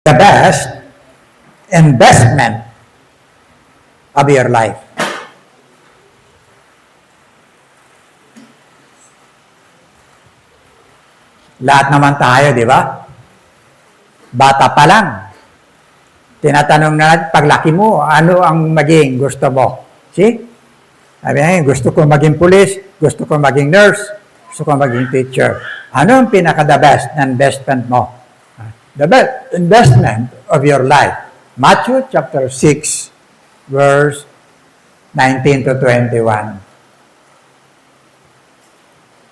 the best investment of your life. Lahat naman tayo, di ba? Bata pa lang. Tinatanong na natin, paglaki mo, ano ang maging gusto mo? See? Sabi nga, gusto ko maging police, gusto ko maging nurse, gusto ko maging teacher. Ano ang pinaka-the best na investment mo? The best investment of your life. Matthew chapter 6, verse 19 to 21.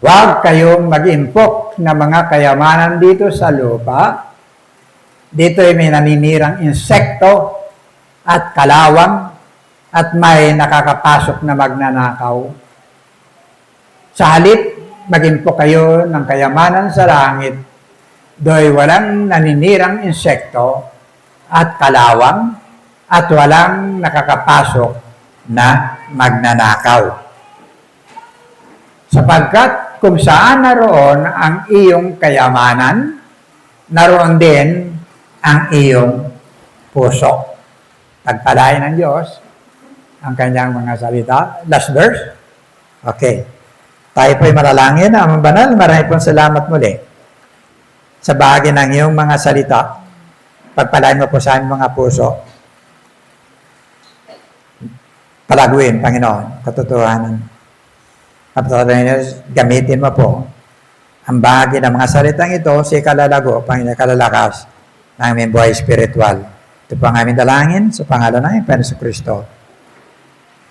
Huwag kayong mag-impok na mga kayamanan dito sa lupa. Dito ay may naninirang insekto at kalawang at may nakakapasok na magnanakaw. Sa halip, mag-impok kayo ng kayamanan sa langit, do'y walang naninirang insekto at kalawang at walang nakakapasok na magnanakaw. Sapagkat kung saan naroon ang iyong kayamanan, naroon din ang iyong puso. Pagpalain ng Diyos ang kanyang mga salita. Last verse. Okay. Tayo po'y malalangin. Amang banal, marami pong salamat muli sa bahagi ng iyong mga salita. Pagpalain mo po sa aming mga puso. Palaguin, Panginoon, katotohanan. Gamitin mo po ang bahagi ng mga salitang ito sa ikalalago, Panginoon, kalalakas ng aming buhay spiritual. Ito po ang aming dalangin sa pangalan ng Panginoon Kristo.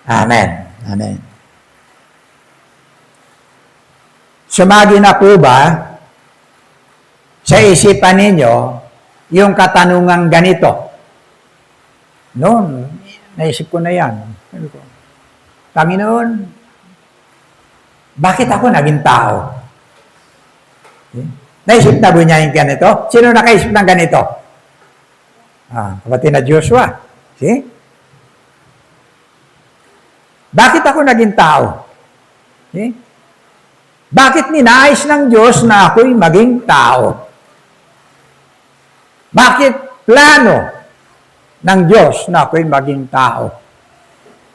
Amen. Amen. Sumagi na po ba sa isipan ninyo yung katanungang ganito? Noon, naisip ko na yan. Panginoon, bakit ako naging tao? Naisip na ba niya yung ganito? Sino nakaisip ng ganito? Kapatid na Joshua. See? Bakit ako naging tao? See? Bakit ninais ng Diyos na ako'y maging tao? Bakit plano ng Diyos na ako'y maging tao?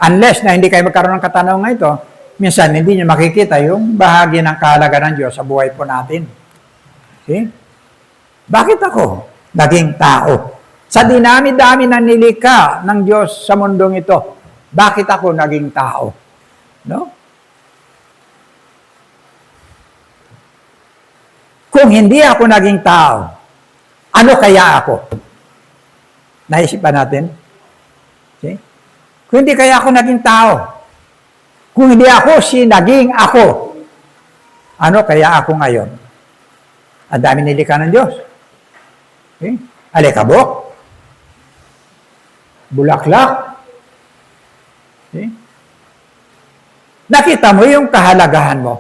Unless na hindi kayo magkaroon ng katanungan ito, minsan hindi nyo makikita yung bahagi ng kahalaga ng Diyos sa buhay po natin. See? Bakit ako naging tao? Sa dinami-dami ng nilikha ng Diyos sa mundong ito, bakit ako naging tao? No? Kung hindi ako naging tao, ano kaya ako? Naisipan natin? See? Kung hindi kaya ako naging tao, kung hindi ako naging ako, ano kaya ako ngayon? Ang dami nilikha ng Diyos. Okay? Alikabok, bulaklak. Okay? Nakita mo yung kahalagahan mo.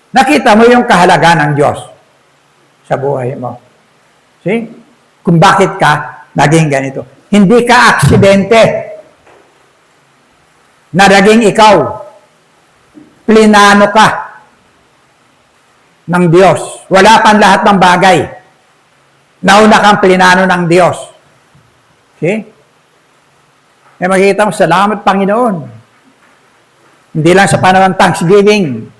Nakita mo yung kahalagahan ng Diyos sa buhay mo. See? Kung bakit ka naging ganito. Hindi ka aksidente na naging ikaw. Plinano ka ng Diyos. Wala pang lahat ng bagay. Nauna kang plinano ng Diyos. See? Eh makikita mo, salamat Panginoon. Hindi lang sa panahon ng Thanksgiving.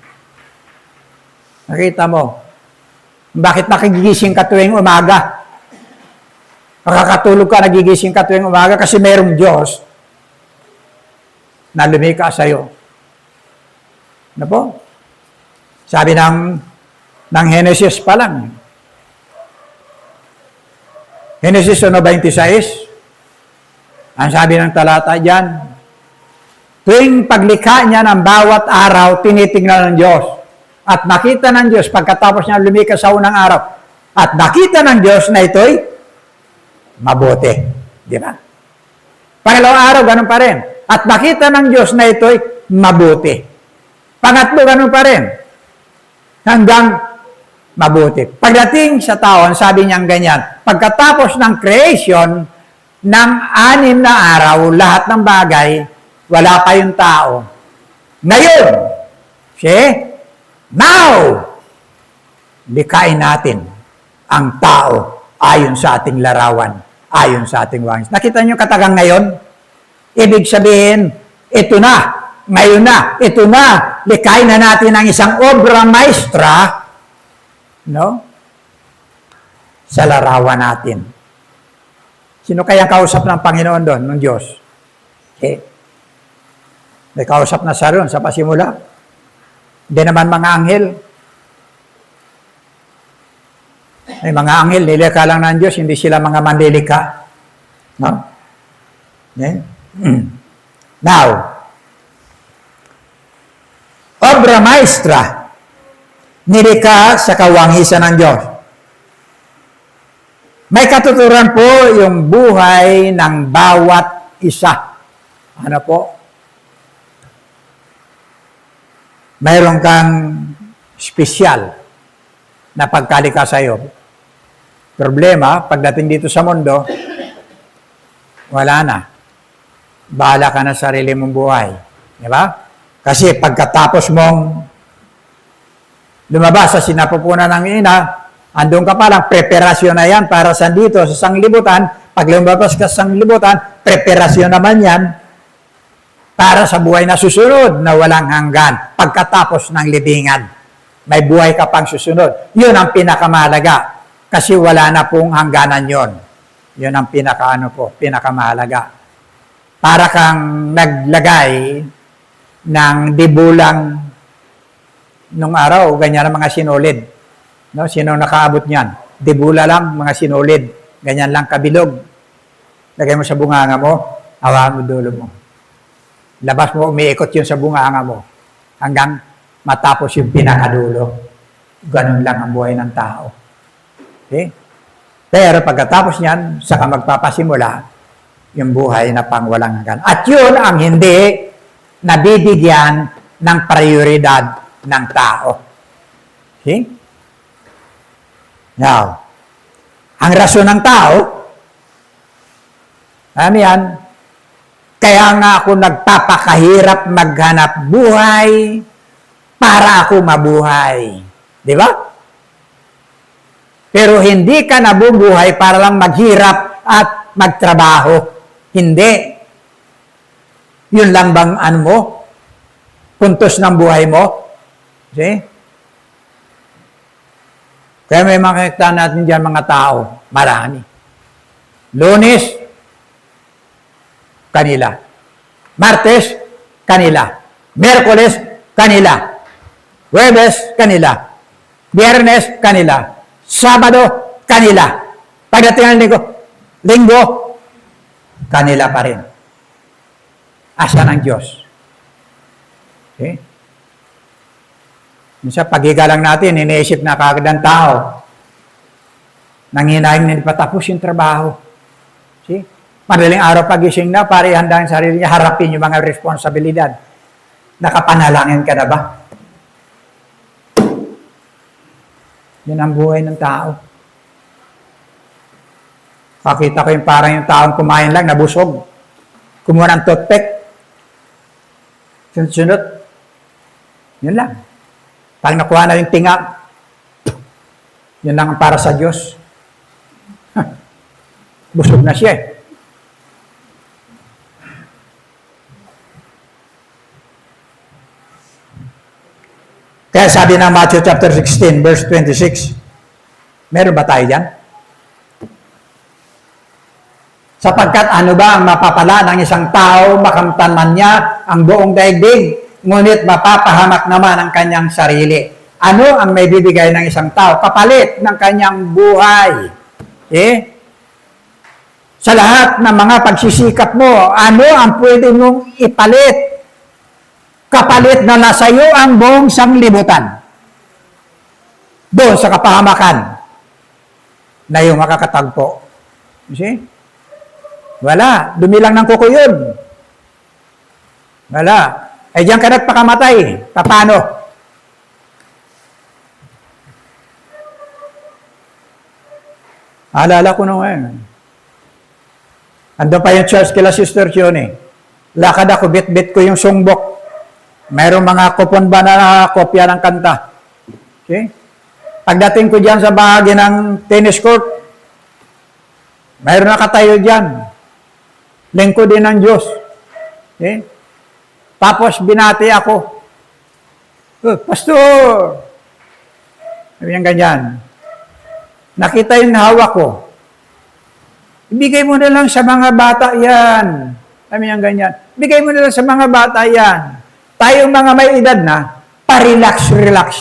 Nakita mo, bakit nakigising ka tuwing umaga? Nakakatulog ka, nagigising ka tuwing umaga kasi mayroong Diyos na lumikha sa'yo. Ano po? Sabi ng Genesis pa lang. Genesis 1:26. Ang sabi ng talata dyan, tuwing paglikha niya ng bawat araw, tinitingnan ng Diyos. At nakita ng Diyos, pagkatapos niya lumikha sa unang araw, at nakita ng Diyos na ito'y mabuti. Di ba? Pangalawang araw, ganun pa rin. At nakita ng Diyos na ito'y mabuti. Pangatlo, ganun pa rin. Hanggang mabuti. Pagdating sa tao, sabi niyang ganyan, pagkatapos ng creation, ng 6 na araw, lahat ng bagay, wala pa yung tao. Ngayon, now, likhain natin ang tao ayon sa ating larawan, ayon sa ating wangis. Nakita niyo katagang ngayon? Ibig sabihin, ito na, ngayon na, ito na, likhain na natin ang isang obra maestra, no? Sa larawan natin. Sino kaya kausap ng Panginoon doon, ng Diyos? Okay. May kausap na sa ron, sa pasimula. Hindi naman mga anghel. May mga anghel, nilikha lang ng Diyos, hindi sila mga manlilika. No? Okay. Now, obra maestra, nilikha sa kawangisan ng Diyos. May katuturan po yung buhay ng bawat isa. Ano po? Mayroon kang espesyal na pagkalika sa iyo. Problema, pagdating dito sa mundo, wala na. Bahala ka na sa sarili mong buhay. Di ba? Kasi pagkatapos mong lumabas sa sinapupunan ng ina, andun ka palang, preparasyon na yan para sa dito, sa sanglibutan. Pag lumabas ka sa sanglibutan, preparasyon naman yan para sa buhay na susunod na walang hanggan. Pagkatapos ng libingan, may buhay ka pang susunod. Yun ang pinakamahalaga. Kasi wala na pong hangganan yon. Yun ang pinakamahalaga. Para kang naglagay ng dibulang nung araw, ganyan ang mga sinulid. No? Sino nakaabot niyan? Dibula lang, mga sinulid. Ganyan lang kabilog. Lagay mo sa bunganga mo, hawakan mo dulo mo. Labas mo, umiikot yun sa bunganga mo. Hanggang matapos yung pinakadulo. Ganun lang ang buhay ng tao. Okay? Pero pagkatapos niyan, saka magpapasimula, yung buhay na pangwalang hanggan. At yun ang hindi nabibigyan ng prioridad ng tao. Okay? Now, ang rason ng tao, ano yan? Kaya nga ako nagpapakahirap maghanap buhay para ako mabuhay. Di ba? Pero hindi ka nabubuhay para lang maghirap at magtrabaho. Hindi. Yun lang bang ano mo? Puntos ng buhay mo? See? Kaya may makikita natin dyan mga tao, marami. Lunes, kanila. Martes, kanila. Merkules, kanila. Huwebes, kanila. Biyernes, kanila. Sabado, kanila. Pagdating ng linggo, kanila pa rin. Asa ng Diyos. Okay? Minsan, pagigalang natin, iniisip na kagad ng tao. Nanginahing na patapos yung trabaho. See? Madaling araw pagising na, para ihanda ang sarili niya, harapin yung mga responsibilidad. Nakapanalangin ka na ba? Yan ang buhay ng tao. Pakita ko yung parang yung taong kumain lang, nabusog. Kumuha ng toothpick. Sunod-sunod. Yun lang. Pag nakuha na yung tinga, yun lang ang para sa Diyos. Busog na siya eh. Kaya sabi ng Matthew chapter 16, verse 26, meron ba tayo dyan? Sapagkat ano ba ang mapapala ng isang tao, makamtan man niya ang buong daigdig, ngunit mapapahamak naman ang kanyang sarili. Ano ang may bibigay ng isang tao? Kapalit ng kanyang buhay. Eh? Sa lahat ng mga pagsisikap mo, ano ang pwede mong ipalit? Kapalit na nasa iyo ang buong sanglibutan. Doon sa kapahamakan na yung makakatagpo. You see? Wala. Dumilang ng kuko yun. Wala. Eh, diyan ka nagpakamatay. Paano? Alala ko nung ngayon. Andun pa yung church kila Sister Chione. Lakad ako, bit-bit ko yung sungbok. Mayroong mga kupon ba na kopya ng kanta? Okay? Pagdating ko dyan sa bahagi ng tennis court, Mayroon nakatayo dyan. Lingkod din ng Diyos. Okay? Tapos binati ako. Oh, Pastor! Sabi niya ganyan. Nakita yung hawak ko. Ibigay mo na lang sa mga bata yan. Sabi niya ganyan. Ibigay mo na lang sa mga bata yan. Tayong mga may edad na, pa-relax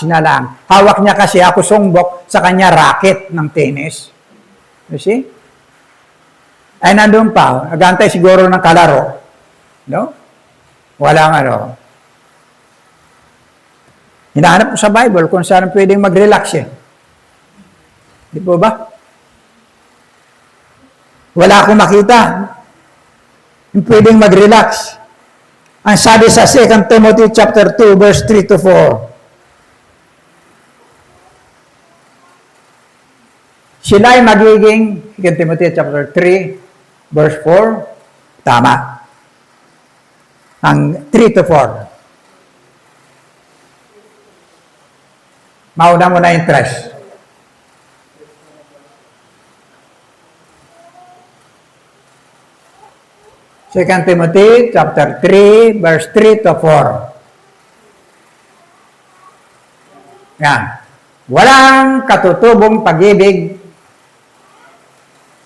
na lang. Hawak niya kasi ako sumbok sa kanya racket ng tennis. You see? Ay nandun pa. Nagantay siguro ng kalaro. No? Walang ano. Hinahanap ko sa Bible kung saan pwedeng mag-relax eh. Di po ba? Wala akong makita. Yung pwedeng mag-relax. Ang sabi sa 2 Timothy chapter 2 verse 3 to 4. Sila ay magiging, 2 Timothy chapter 3 verse 4, tama. Ang 3 to 4. Mauna mo na interest. Second Timothy chapter 3 verse 3 to 4. Yan. Walang katutubong pag-ibig.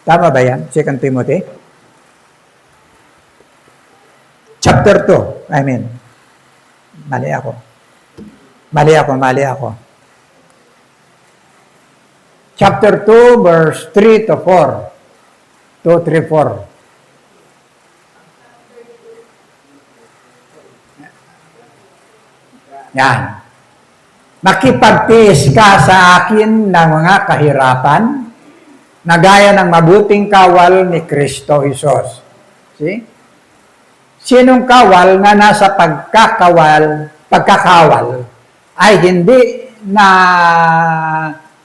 Tama ba yan? Second Timothy? Chapter 2. I mean, mali ako. Chapter 2 verse 3 to 4. 2, 3, 4. Yan. Makipagtiis ka sa akin ng mga kahirapan na gaya ng mabuting kawal ni Kristo Jesus. See? Sinong kawal na nasa pagkakawal ay hindi na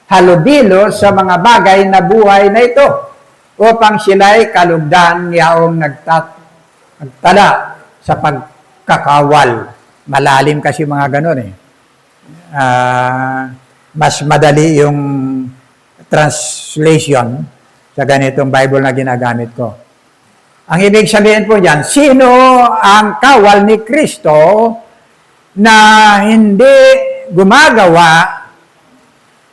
halubilo sa mga bagay na buhay na ito upang sila'y kalugdan yaong nagtala sa pagkakawal. Malalim kasi mga ganun eh. Mas madali yung translation sa ganitong Bible na ginagamit ko. Ang ibig sabihin po diyan, sino ang kawal ni Kristo na hindi gumagawa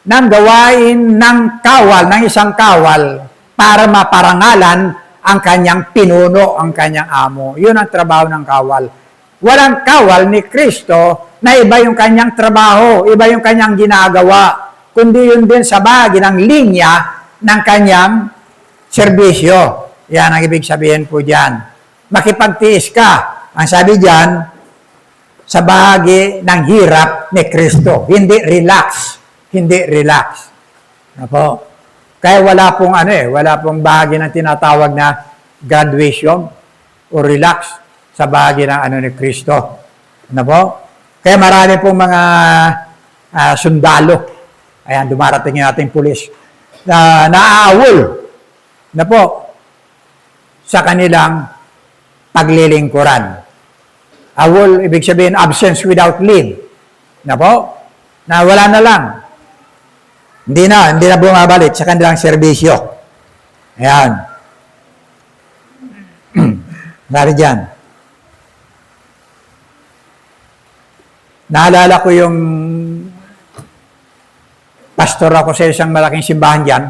ng gawain ng kawal, ng isang kawal para maparangalan ang kanyang pinuno, ang kanyang amo. Yun ang trabaho ng kawal. Walang kawal ni Kristo na iba yung kanyang trabaho, iba yung kanyang ginagawa, kundi yun din sa bahagi ng linya ng kanyang serbisyo. Yan ang ibig sabihin po dyan. Makipagtiis ka. Ang sabi dyan, sa bahagi ng hirap ni Kristo. Hindi relax. Apo. Kaya wala pong bahagi ng tinatawag na graduation o relax sa bahagi ng ni Kristo. Ano po? Kaya marami pong mga sundalo. Ayan, dumarating yung ating pulis. Naaawol na po sa kanilang paglilingkuran. Awol, ibig sabihin, absence without leave. Na po? Na wala na lang. Hindi na bumabalik sa kanilang serbisyo. Ayan. Sabi dyan. Naalala ko yung pastor ako sa isang malaking simbahan dyan,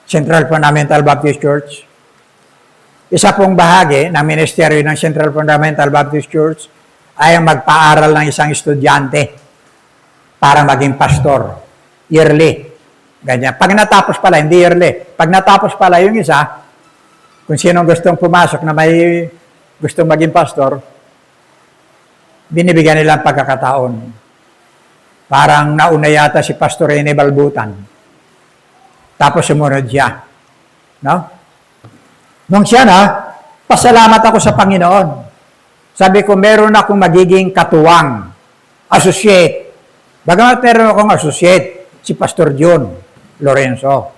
Central Fundamental Baptist Church. Isa pong bahagi ng ministeryo ng Central Fundamental Baptist Church ay ang magpaaral ng isang estudyante para maging pastor. Yearly. Ganyan. Pag natapos pala, hindi yearly. Pag natapos pala yung isa, kung sinong gustong pumasok na may gustong maging pastor, binibigyan nilang pagkakataon. Parang nauna yata si Pastor Rene Balbutan. Tapos sumunod siya. No? Nung siya pasalamat ako sa Panginoon. Sabi ko, meron akong magiging katuwang, associate. Bagamat meron akong associate, si Pastor John Lorenzo.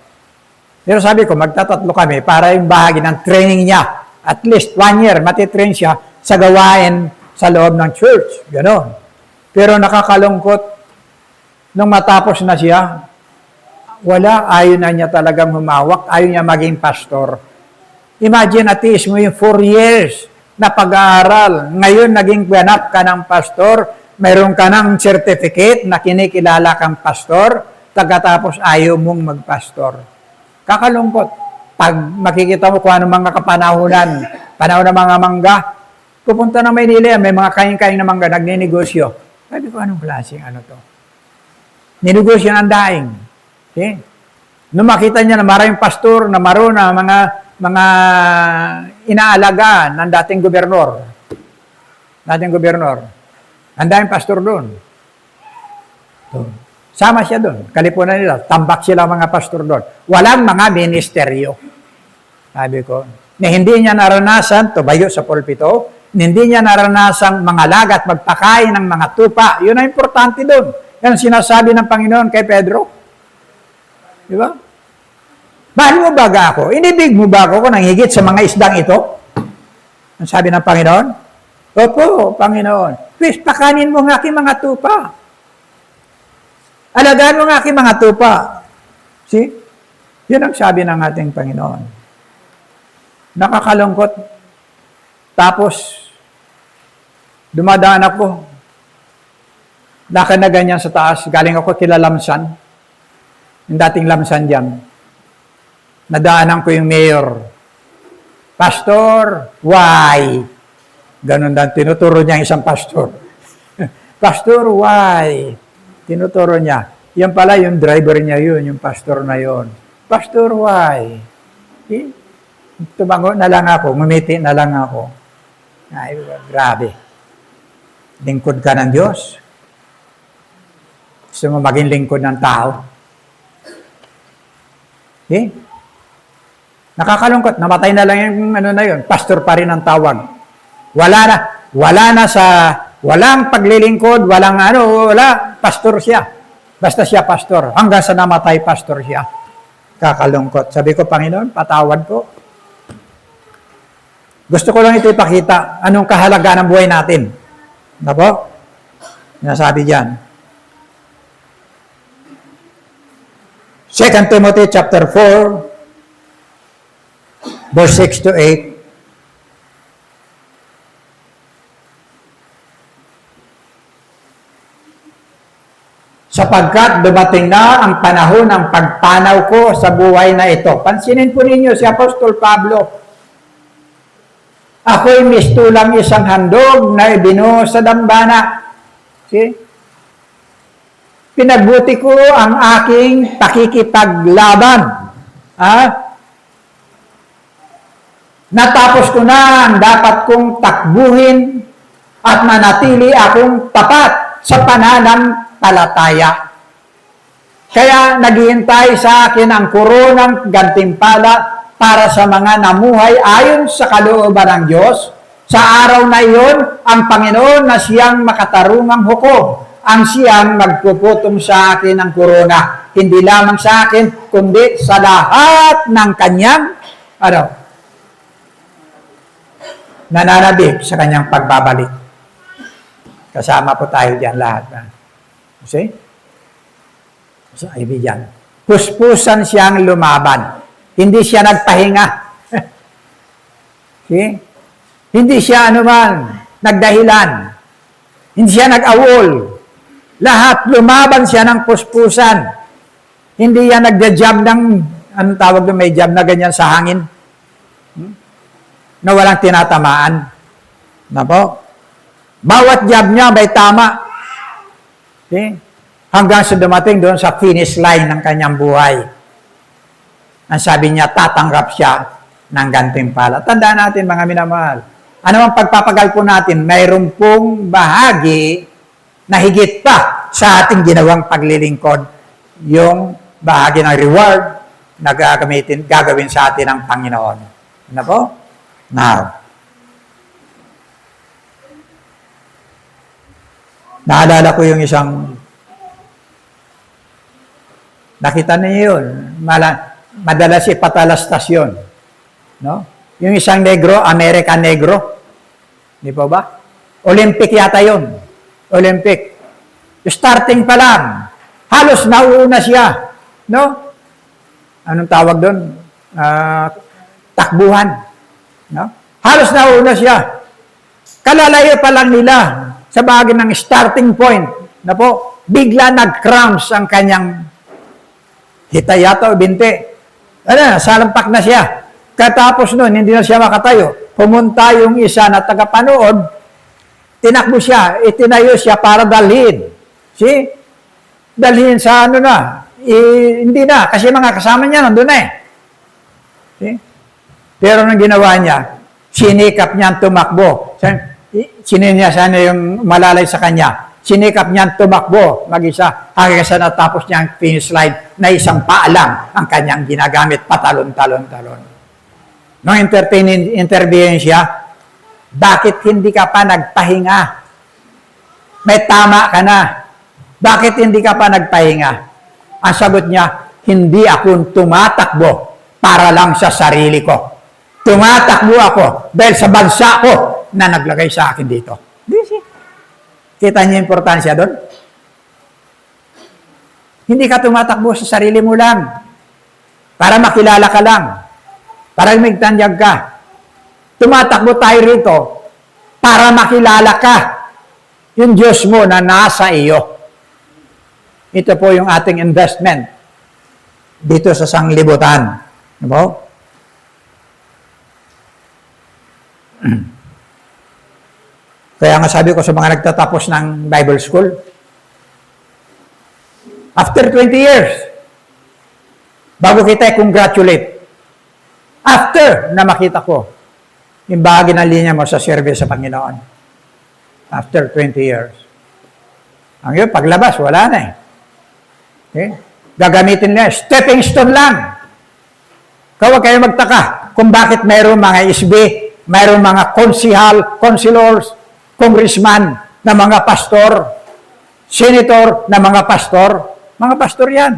Pero sabi ko, magtatatlo kami para yung bahagi ng training niya. At least 1 year, matitrain siya sa gawain sa loob ng church. Ganon. Pero nakakalungkot, nung matapos na siya, Wala, ayaw na niya talagang humawak, ayaw niya maging pastor. Imagine at least mo yung 4 years na pag-aaral. Ngayon, naging ganap ka ng pastor, mayroon ka ng certificate na kinikilala kang pastor, pagkatapos ayaw mong magpastor. Kakalungkot. Pag makikita mo kung ano mga kapanahunan, panahon ng mga mangga, pupunta ng Maynila, may mga kain-kain na mangga, nagninegosyo. Sabi ko, anong klaseng ano to? Ninegosyo ng daing. Okay? Nung makita niya na maraming pastor, na maroon na mga inaalaga ng dating gobernador. Ang daming pastor doon. So, sama siya doon. Kalipunan nila. Tambak sila mga pastor doon. Walang mga ministeryo. Sabi ko, na hindi niya naranasan, tubayo sa pulpito, hindi niya naranasan mga lagat, magpakain ng mga tupa. Yun ang importante doon. Yan sinasabi ng Panginoon kay Pedro. Di ba? Mahal mo ba ako? Inibig mo ba ako nang higit sa mga isdang ito? Ang sabi ng Panginoon? Opo, Panginoon. Please, pakanin mo ng aking mga tupa. Alagaan mo ng aking mga tupa. See? Yun ang sabi ng ating Panginoon. Nakakalungkot. Tapos, dumadaan ako. Lakad na ganyan sa taas. Galing ako kila Lamsan. Yung dating Lamsan dyan. Nadaanan ko yung mayor. Pastor, why? Ganun dan, tinuturo niya ang isang pastor. Pastor, why? Tinuturo niya. Yan pala yung driver niya yun, yung pastor na yun. Pastor, why? Tumango na lang ako, ngumiti na lang ako. Ay, grabe. Lingkod ka ng Diyos. Gusto mo maging lingkod ng tao. Okay? Nakakalungkot, namatay na lang yung ano na yun, pastor pa rin ang tawag. Walang paglilingkod, wala, pastor siya. Basta siya pastor, hanggang sa namatay pastor siya. Kakalungkot. Sabi ko, Panginoon, patawad po. Gusto ko lang ito ipakita, anong kahalagaan ng buhay natin. Ano po? Nasabi diyan. 2 Timothy chapter 4, verse 6 to 8. Sapagkat dumating na ang panahon ng pagpanaw ko sa buhay na ito. Pansinin po ninyo si Apostol Pablo. Ako'y mistulang isang handog na ibinuhos sa dambana. See? Pinagbuti ko ang aking pakikipaglaban. Natapos ko na ang dapat kong takbuhin at manatili akong tapat sa pananampalataya. Kaya naghihintay sa akin ang koronang gantimpala para sa mga namuhay ayon sa kalooban ng Diyos. Sa araw na iyon, ang Panginoon na siyang makatarungang hukom, ang siyang magpuputong sa akin ng korona. Hindi lamang sa akin, kundi sa lahat ng kanyang, nananabik sa kanyang pagbabalik. Kasama po tayo diyan lahat. See? So, ibigan. Puspusan siyang lumaban. Hindi siya nagpahinga. See? Hindi siya nagdahilan. Hindi siya nag-awol. Lahat lumaban siya ng puspusan. Hindi yan nagda-jab ng, anong tawag doon, may jab na ganyan sa hangin. Na walang tinatamaan. Na po? Bawat jab niya may tama. Okay? Hanggang sa dumating doon sa finish line ng kanyang buhay. Ang sabi niya, tatanggap siya ng gantimpala. Tandaan natin, mga minamahal. Ano ang pagpapagal po natin? Mayroon pong bahagi na higit pa sa ating ginawang paglilingkod. Yung bahagi ng reward na gagawin sa atin ng Panginoon. Ano po? Now, naalala ko yung isang, nakita niyo yun, madalas ipatalastas yun. No? Yung isang negro, American negro, di po ba? Olympic yata yun. Olympic. Starting pa lang, halos nauuna siya. No? anong tawag doon? Takbuhan. No? Halos nauna siya. Kalalayo pa lang nila sa bagay ng starting point na po, bigla nag-cramps ang kanyang hitayata o binti. Salampak na siya. Katapos nun, hindi na siya makatayo. Pumunta yung isa na tagapanood, tinakbo siya, itinayo siya para dalhin. See? Dalhin sa ano na. Hindi na, kasi mga kasama niya nandun na eh. See? Pero nang ginawa niya, sinikap niya tumakbo. Sinin niya sana yung malalay sa kanya. Sinikap niya tumakbo mag-isa hanggang sa natapos niya ang finish line na isang paalang ang kanyang ginagamit patalon-talon-talon. Nung interviewin siya, bakit hindi ka pa nagpahinga? May tama ka na. Bakit hindi ka pa nagpahinga? Ang sagot niya, hindi ako tumatakbo para lang sa sarili ko. Tumatakbo ako dahil sa bansa ko na naglagay sa akin dito. Kita niyo yung importansya doon? Hindi ka tumatakbo sa sarili mo lang. Para makilala ka lang. Para magtanyag ka. Tumatakbo tayo rito para makilala ka. Yung Diyos mo na nasa iyo. Ito po yung ating investment dito sa sanglibutan. Diba? Kaya nga sabi ko sa mga nagtatapos ng Bible School, after 20 years, bago kita i-congratulate, after na makita ko, yung bahagi ng linya mo sa service sa Panginoon, after 20 years. Ang yun, paglabas, wala na eh. Okay? Gagamitin nila, stepping stone lang. Huwag kayo magtaka kung bakit mayroong mga SB, mayroong mga councilors, congressman na mga pastor, senator na mga pastor yan.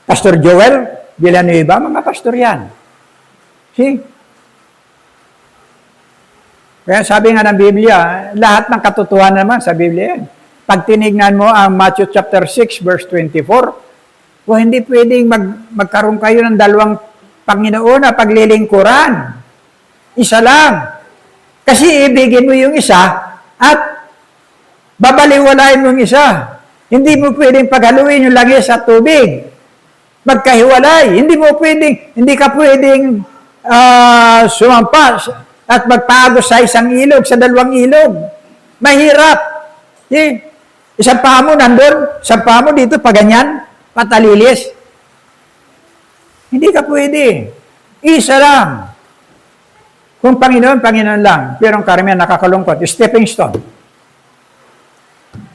Pastor Joel Villanueva, mga pastor yan. See? Kaya sabi nga ng Biblia, lahat ng katotohanan naman sa Biblia yan. Pag tinignan mo ang Matthew chapter 6 verse 24, hindi pwedeng magkaroon kayo ng dalawang Panginoon na paglilingkuran. Isa lang. Kasi ibigin mo yung isa at babaliwalain mo yung isa. Hindi mo pwedeng paghaluin yung langis at tubig. Magkahiwalay. Hindi ka pwedeng sumampas at magpagos sa isang ilog, sa dalawang ilog. Mahirap. Isang paa mo nandun, isang paa mo dito, paganyan, patalilis. Hindi ka pwede. Isa lang. Kung Panginoon, Panginoon lang. Pero ang karamihan nakakalungkot, stepping stone.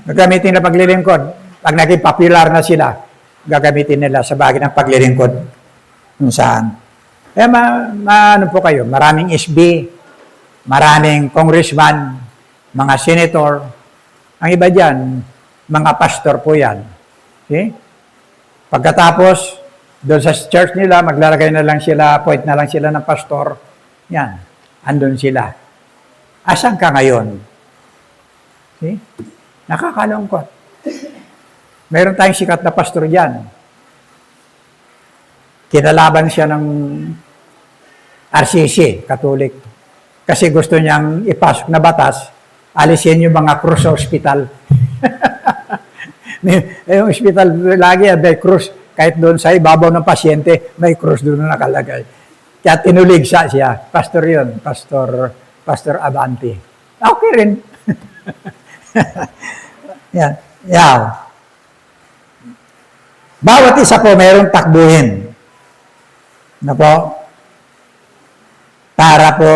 Gagamitin nila paglilingkod. Pag naging popular na sila, gagamitin nila sa bagay ng paglilingkod. Kung saan. Kaya ano po kayo, maraming SB, maraming congressman, mga senator. Ang iba dyan, mga pastor po yan. Okay? Pagkatapos, doon sa church nila, maglalagay na lang sila, point na lang sila ng pastor. Yan. Andun sila. Asan ka ngayon? See? Nakakalungkot. Meron tayong sikat na pastor dyan. Kinalaban siya ng RCC, Katolik. Kasi gusto niyang ipasok na batas, alisin yung mga krus sa ospital. Yung ospital lagi, may krus. Kahit doon sa ibabaw ng pasyente, may krus doon na nakalagay. Kaya tinuligsa siya. Pastor yun. Pastor Abante. Okay rin. Yan. Yan. Bawat isa po mayroong takbuhin. Na po? Para po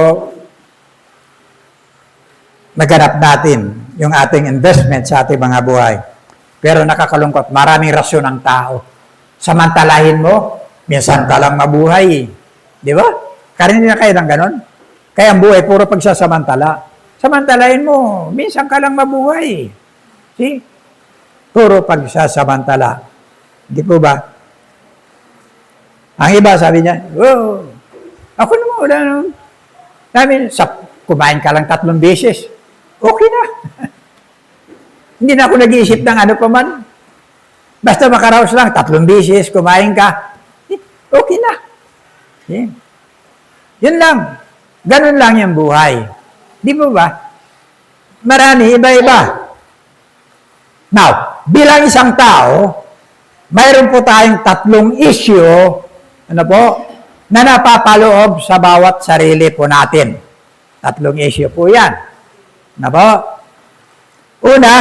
maganap natin yung ating investment sa ating mga buhay. Pero nakakalungkot, maraming rasyon ang tao. Samantalahin mo, minsan ka lang mabuhay. Di ba? Karinig na kayo ng ganon? Kaya ang buhay, puro pagsasamantala. Samantalahin mo, minsan ka lang mabuhay. See? Puro pagsasamantala. Di po ba? Ang iba, sabi niya, ako naman, wala naman. Sabi, kumain ka lang 3 beses. Okay na. Hindi na ako nag-iisip ng ano pa man. Basta makaraos lang, 3 beses, kumain ka, okay na. Eh, yun lang. Ganun lang yung buhay. Di mo ba? Marami, iba-iba. Now, bilang isang tao, mayroon po tayong 3 issue, ano po, na napapaloob sa bawat sarili po natin. 3 issue po yan. Ano po? Una,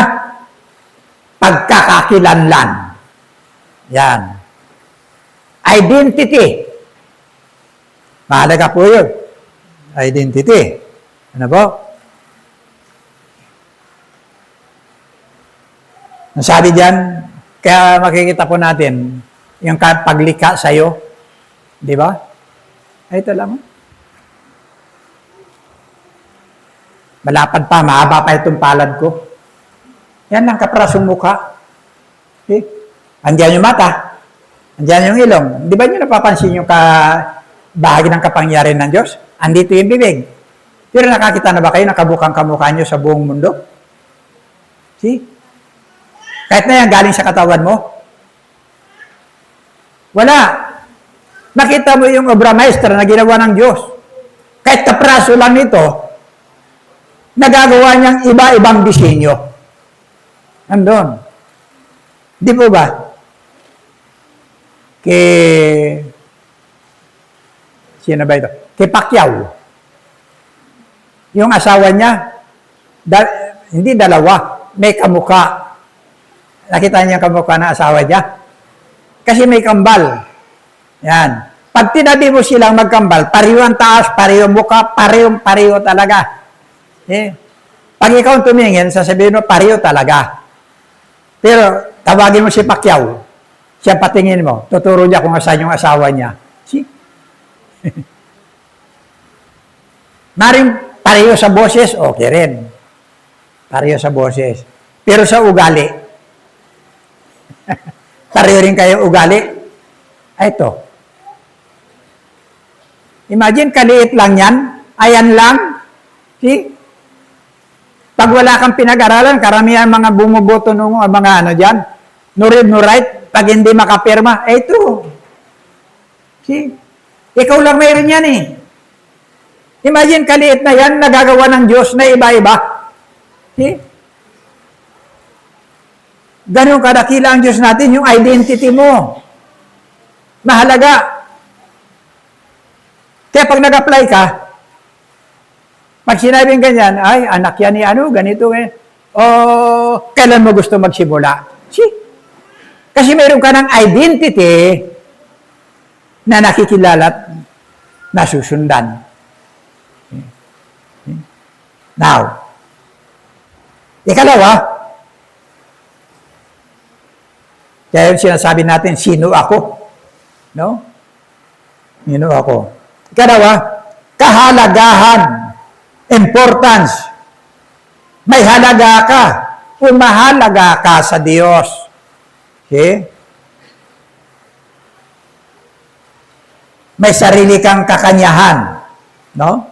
pagkakakilanlan. Yan. Identity. Mahalaga po yun. Identity. Ano po? Ang sabi dyan, kaya makikita po natin, yung paglikha sa'yo, di ba? Ito lang. Malapad pa, mahaba pa itong palad ko. Yan lang kaprasong mukha. Okay? Andiyan yung mata. Andiyan yung ilong. Di ba nyo napapansin yung bahagi ng kapangyarihan ng Diyos? Andito yung bibig. Pero nakakita na ba kayo nakabukang kamukha nyo sa buong mundo? See? Kahit na yan galing sa katawan mo. Wala. Nakita mo yung obra maestra na ginawa ng Diyos. Kahit kapraso lang ito, nagagawa niyang iba-ibang disenyo. Andun. Di po ba? Sino ba ito? Kay Pacquiao. Yung asawa niya, hindi dalawa, may kamukha. Nakita niya kamukha ng asawa niya? Kasi may kambal. Yan. Pag tinabi mo silang magkambal, pareho ang taas, pareho ang mukha, pareho talaga. Eh, pag ikaw tumingin, sasabihin mo, pareho talaga. Pero, tawagin mo si Pacquiao, siya patingin mo, tuturo niya kung asan yung asawa niya. See? Maring pareho sa boses, okay rin. Pareho sa boses. Pero sa ugali, pareho rin kayo ugali. Ito. Imagine, kaliit lang yan. Ayan lang. See? Pag wala kang pinag-aralan, karamihan mga bumuboto nung mga ano dyan, no read, no write, pag hindi makapirma, ito. See? Ikaw lang mayroon yan eh. Imagine, kaliit na yan, nagagawa ng Diyos na iba-iba. See? Ganun kadakila ang Diyos natin, yung identity mo. Mahalaga. Kaya pag nag-apply ka, pag sinabing ganyan, ay, anak yan ni ano, ganito eh. O, kailan mo gusto magsimula? See? Kasi mayroon ka ng identity na nakikilala at nasusundan. Now, ikalawa, kaya yung sinasabi natin, sino ako? No? Sino ako? Ikalawa, kahalagahan. Importance. May halaga ka. Umahalaga ka sa Diyos. Okay? May sarili kang kakanyahan. No?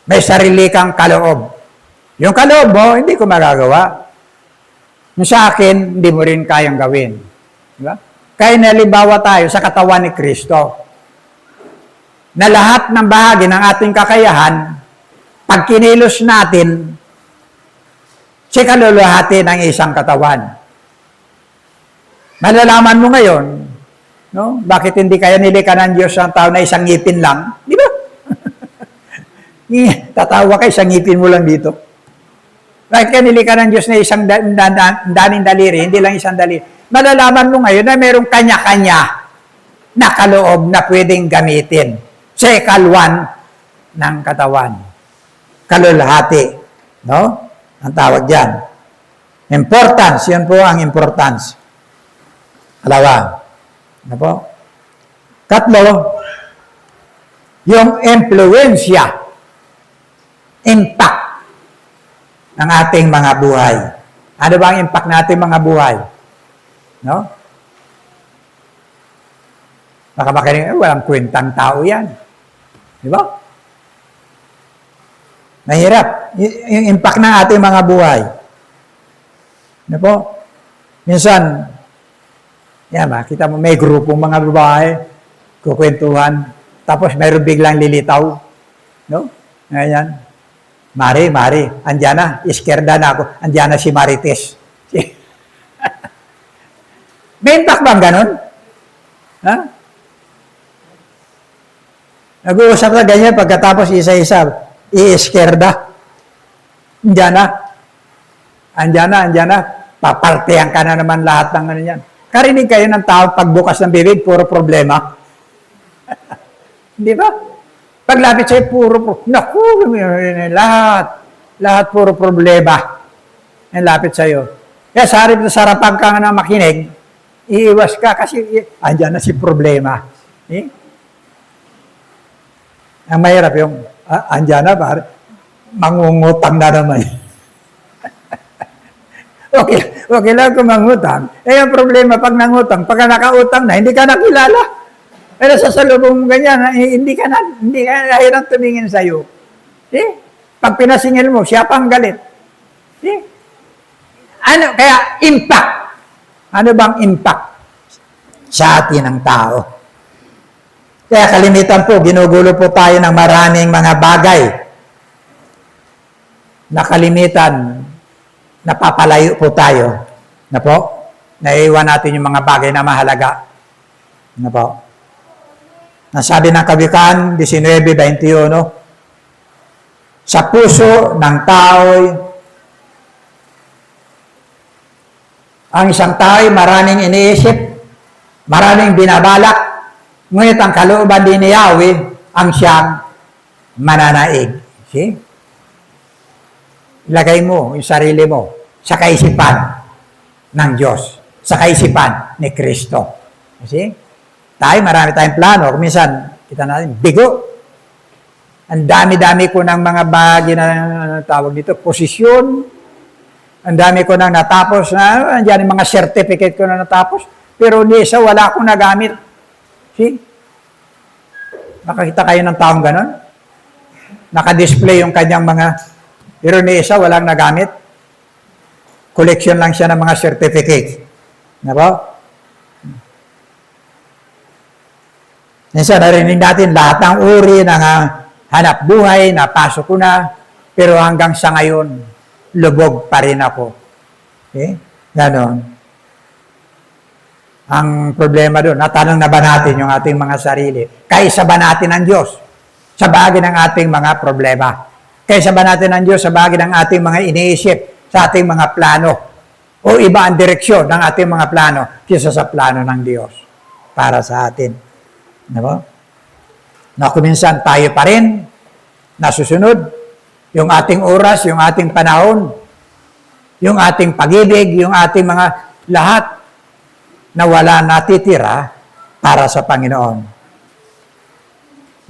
May sarili kang kaloob. Yung kaloob mo, hindi ko magagawa. Yung sa akin, hindi mo rin kayang gawin. Diba? Kaya nalibawa tayo sa katawan ni Kristo. Na lahat ng bahagi ng ating kakayahan, pag kinilos natin, siya kaluluhati ng isang katawan. Malalaman mo ngayon, no? Bakit hindi kaya nilikha ng Diyos ang tao na isang ngipin lang? Di ba? Tatawa ka, isang ngipin mo lang dito. Bakit kaya nilikha ng Diyos na isang daming daliri, hindi lang isang daliri? Malalaman mo ngayon na mayroong kanya-kanya na kaloob na pwedeng gamitin sa ikalwan ng katawan. Kalulahati. No? Ang tawag dyan. Importance. Yan po ang importance. Alawa. Ano po? Tatlo, yung impluensya, impact ng ating mga buhay. Ano ba ang impact ng ating mga buhay? No? Baka makinig, walang kwentang tao yan. Di ba? Mahirap. Yung impact ng ating mga buhay. Ano po? Minsan, yan makita mo, may grupong mga babae, kukwentuhan, tapos mayroon biglang lilitaw. No? Ngayon, Mari, andyan na, iskerda na ako, andyan na si Marites. May impact bang ganun? Ha? Nag-uusap na ganyan, pagkatapos isa-isa, i-iskerda. Andyan na, papartihan ka na naman lahat ng ano yan. Karinig kayo ng tao, pagbukas ng bibig, puro problema. Di ba? Paglapit sa'yo, lahat puro problema. Ang lapit sa'yo. Kaya sa harapan ka nga na makinig, iiwas ka kasi andyan na si problema. Ang mahirap yung, andyan na, mangungutang na naman. Okay lang kung mangutang. Ang problema, pag nangutang, pag nakautang na, hindi ka nakilala. Pero sa salubong ganyan, hindi ka nahirang tumingin sa'yo. Pag pinasingil mo, siya pang galit. Kaya impact. Ano bang impact sa atin ng tao? Kaya kalimitan po, ginugulo po tayo ng maraming mga bagay na kalimitan, napapalayo po tayo. Na po, naiiwan natin yung mga bagay na mahalaga. Na po. Nasabi ng Kawikaan 19:21, sa puso ng tao'y, ang isang tao'y maraming iniisip, maraming binabalak, ngunit ang kalooban din ni Yahweh ang siyang mananaig. See? Ilagay mo yung sarili mo sa kaisipan ng Diyos, sa kaisipan ni Kristo. See? Marami tayong plano. Minsan, kita natin, bigo. Ang dami-dami ko ng mga bagay na tawag dito, posisyon. Ang dami ko nang natapos na, andyan yung mga certificate ko na natapos. Pero ni isa, wala akong nagamit. See? Nakakita kayo ng taong ganon? Naka-display yung kanyang mga, pero ni isa, walang nagamit. Collection lang siya ng mga certificate. Diba? Minsan, narinig natin lahat ng uri ng hanap buhay, napasok ko na, pero hanggang sa ngayon, lubog pa rin ako. Okay? Ganon. Ang problema doon, natanong na ba natin yung ating mga sarili? Kaisa ba natin ang Diyos sa bagay ng ating mga problema? Kaisa ba natin ang Diyos sa bagay ng ating mga iniisip, sa ating mga plano? O iba ang direksyon ng ating mga plano kaysa sa plano ng Diyos para sa atin? Diba? Na kuminsan tayo pa rin nasusunod yung ating oras, yung ating panahon, yung ating pag-ibig, yung ating mga lahat na wala natitira para sa Panginoon.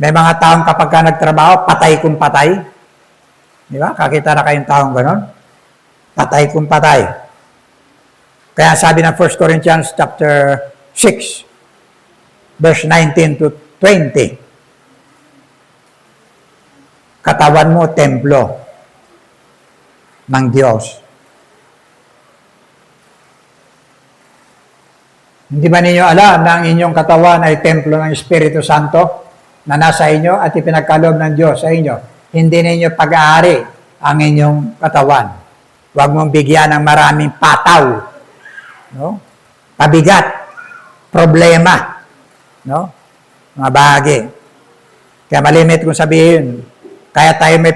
May mga taong kapag ka nagtrabaho, patay kung patay. Di ba? Kakita na kayong taong ganon? Patay kung patay. Kaya sabi ng 1 Corinthians chapter 6, verse 19 to 20. Katawan mo, templo ng Diyos. Hindi ba ninyo alam na ang inyong katawan ay templo ng Espiritu Santo na nasa inyo at ipinagkaloob ng Diyos sa inyo? Hindi ninyo pag-aari ang inyong katawan. Huwag mong bigyan ng maraming pataw. No? Pabigat. Problema. No? Mga bagay. Kaya malimit kong sabihin, kaya tayo may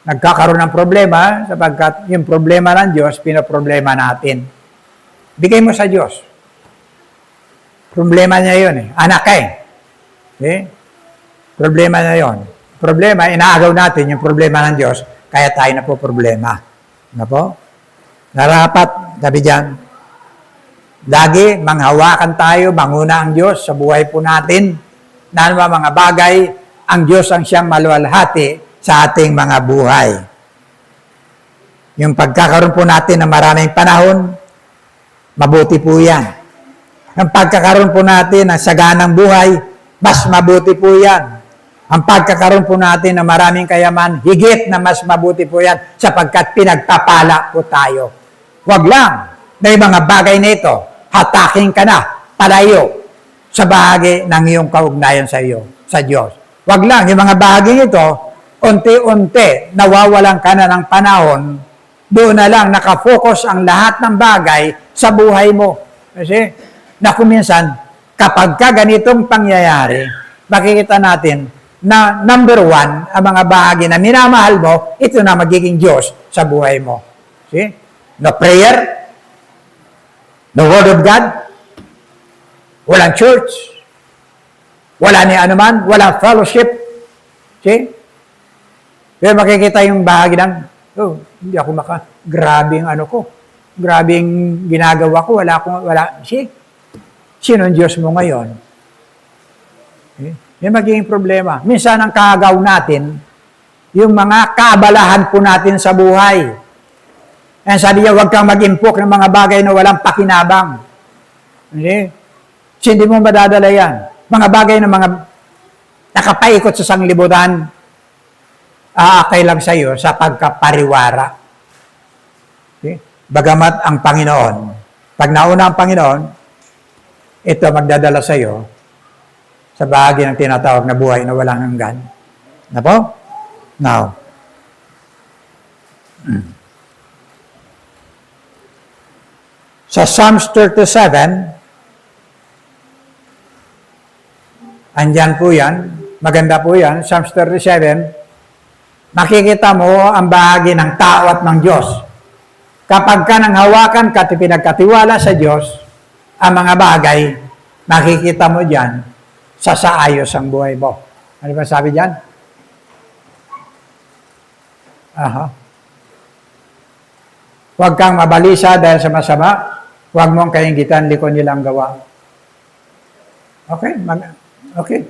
nagkakaroon ng problema sapagkat yung problema ng Diyos, pinoproblema natin. Bigay mo sa Diyos. Problema niya yun eh. Anak ka eh. Okay? Problema niya yun. Problema, inaagaw natin yung problema ng Diyos, kaya tayo na po problema. Ano po? Narapat, sabi dyan, lagi, manghawakan tayo, manguna ang Diyos sa buhay po natin, na mga bagay, ang Diyos ang siyang maluwalhati sa ating mga buhay. Yung pagkakaroon po natin ng maraming panahon, mabuti po yan. Ang pagkakaroon po natin ng saganang buhay, mas mabuti po yan. Ang pagkakaroon po natin ng maraming kayaman, higit na mas mabuti po yan sapagkat pinagpapala po tayo. Huwag lang na yung mga bagay na ito, hataking ka na, palayo sa bahagi ng iyong kaugnayan sa iyo, sa Diyos. Wag lang, yung mga bahagi ito, unti-unti, nawawalan ka na ng panahon, doon na lang nakafocus ang lahat ng bagay sa buhay mo. Kasi, na kuminsan, kapag ka ganitong pangyayari, makikita natin na number one, ang mga bahagi na minamahal mo, ito na magiging Diyos sa buhay mo. See? No prayer, no word of God, walang church, wala ni anuman, walang fellowship. See? Pero makikita yung bahagi ng, hindi ako grabe yung ano ko, grabe yung ginagawa ko, wala. See? Sino ang Diyos mo ngayon? See? Yan magiging problema. Minsan ang kagaw natin, yung mga kaabalahan po natin sa buhay. And sabi niya, huwag kang mag-impok ng mga bagay na walang pakinabang. Hindi mo madadala yan. Mga bagay na mga nakapaikot sa sanglibutan, aakay lang sa iyo sa pagkapariwara. Okay? Bagamat ang Panginoon, pag nauna ang Panginoon, ito magdadala sa iyo sa bahagi ng tinatawag na buhay na walang hanggan. Na po? Now, sa Psalms 37, andyan po yan, maganda po yan, Psalms 37, makikita mo ang bahagi ng tao at ng Diyos. Kapag ka nang hawakan ka at pinagkatiwala sa Diyos, ang mga bagay, makikita mo dyan, sasaayos ang buhay mo. Ano ba sabi dyan? Huwag kang mabalisa dahil sa masama, huwag mong kaingitan, likon nilang gawa. Okay? Okay.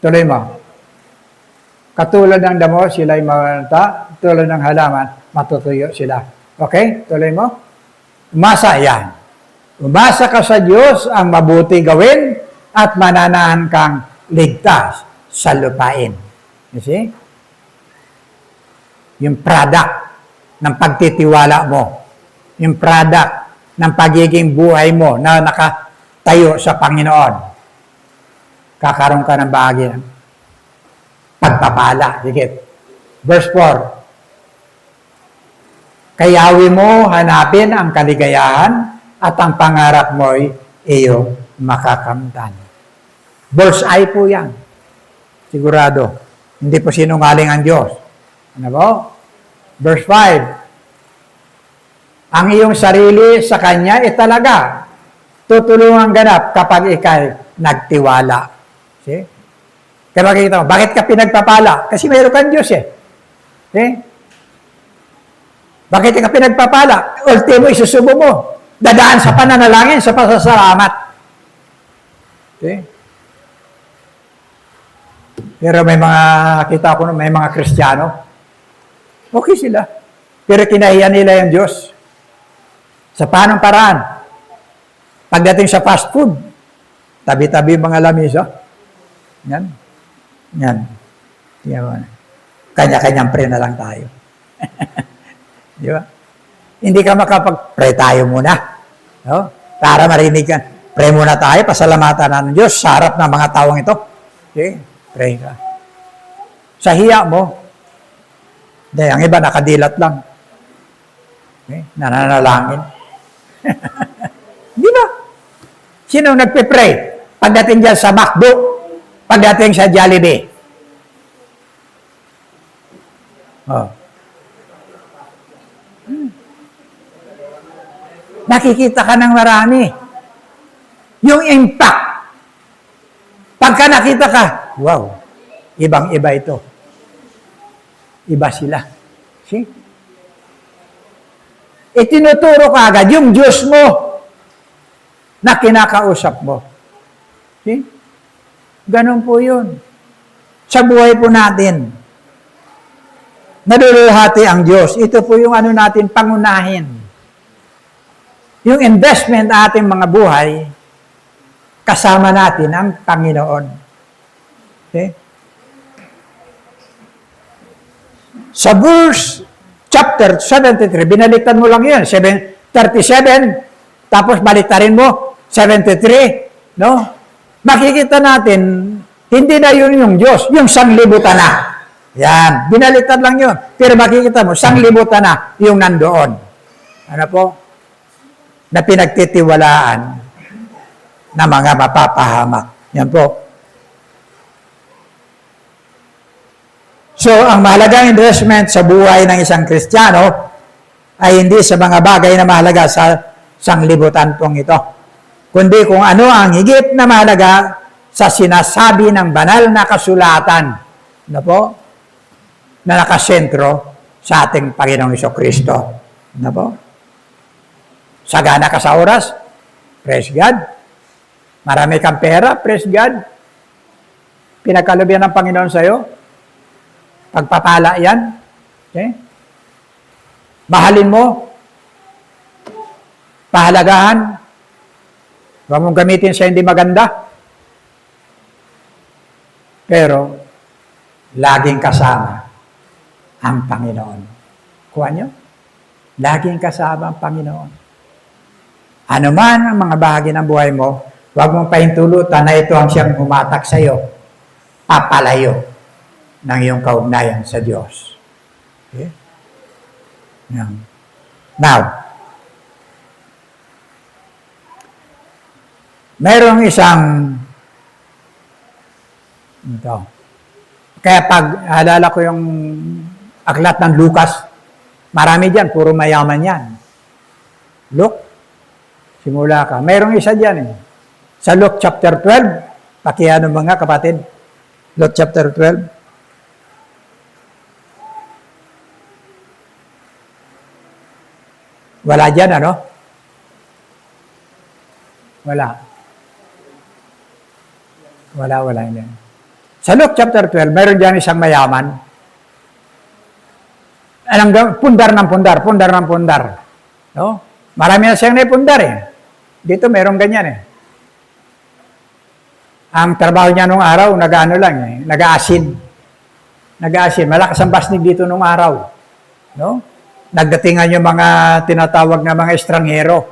Tuloy mo. Katulad ng damo, sila'y mawalanta. Tulad ng halaman, matutuyo sila. Okay? Tuloy mo. Umasa yan. Umasa ka sa Diyos ang mabuti gawin at mananahan kang ligtas sa lupain. You see? Yung product ng pagtitiwala mo. Yung product ng pagiging buhay mo na nakatayo sa Panginoon. Kakaroon ka ng bahagi ng pagpapala. Higit. Verse 4. Kayawi mo hanapin ang kaligayahan at ang pangarap mo'y iyo makakamtan. Bullseye po yan. Sigurado. Hindi po sinungaling ang Diyos. Ano po? Verse 5. Ang iyong sarili sa Kanya talaga tutulungan ganap kapag ikay nagtiwala. See? Kaya makikita mo, bakit ka pinagpapala? Kasi mayroon kang Diyos eh. See? Bakit ka pinagpapala? Ultimo, isusubo mo. Dadaan sa pananalangin, sa pasasalamat. See? Pero may mga, kita ko, may mga Kristiyano, okay sila. Pero kinahiya nila yung Diyos. Sa paanong paraan? Pagdating sa fast food, tabi-tabi mga lamisa. Yan. Yan. Yan. Kanya-kanyang pray na lang tayo. Di ba? Hindi ka makapag-pray tayo muna. No? Para marinig ka. Pray muna tayo, pasalamatan ng Diyos sa harap ng mga tawang ito. Okay? Pray ka. Sa hiya mo, dahil ang iba nakadilat lang. Okay? Nananalangin. Di ba? Sino nagpe-pray? Pagdating dyan sa McDo, pagdating sa Jollibee. Oh. Nakikita ka ng marami. Yung impact. Pagka nakita ka, wow, ibang-iba ito. Iba sila. See? Itinuturo ka agad yung Diyos mo na kinakausap mo. See? Ganon po yun. Sa buhay po natin, naluluhati ang Diyos. Ito po yung ano natin, pangunahin. Yung investment na ating mga buhay, kasama natin ang Panginoon. Okay? Sa verse chapter 73, binaliktad mo lang yun, 37, Tapos baliktarin mo, 73. No? Makikita natin, hindi na yun yung Diyos, yung sanglibutan na. Yan, binaliktad lang yun. Pero makikita mo, sanglibutan na yung nandoon. Ano po? Na pinagtitiwalaan na mga mapapahamak. Yan po. So, ang mahalagang investment sa buhay ng isang Kristiyano ay hindi sa mga bagay na mahalaga sa sanglibutan pong ito, kundi kung ano ang higit na mahalaga sa sinasabi ng banal na kasulatan na po, na nakasentro sa ating Panginoong Jesucristo. Na po? Sagana ka sa oras, praise God. Marami kang pera, praise God. Pinagkalooban ng Panginoon sa iyo. Pagpapala yan. Okay? Mahalin mo. Pahalagahan. Huwag mong gamitin sa hindi maganda. Pero, laging kasama ang Panginoon. Kuha nyo? Laging kasama ang Panginoon. Ano man ang mga bahagi ng buhay mo, huwag mong pahintulutan na ito ang siyang humatak sa iyo. Papalayo ng iyong kaugnayan sa Diyos. Okay? Now, mayroong isang ito. Kaya pag alala ko yung aklat ng Lucas, marami dyan, puro mayaman yan. Luke, simula ka. Mayroong isa dyan eh. Sa Luke chapter 12, pakiano mga kapatid, Luke chapter 12, wala dyan, ano? Wala. Wala yan. Sa Luke chapter 12, meron dyan isang mayaman. Pundar ng pundar. No? Marami na siyang naipundar eh. Dito meron ganyan eh. Ang trabaho niya nung araw, nag-ano lang eh, nag-aasin. Malakas ang basnig dito nung araw. No? Nagdatingan yung mga tinatawag na mga estranghero.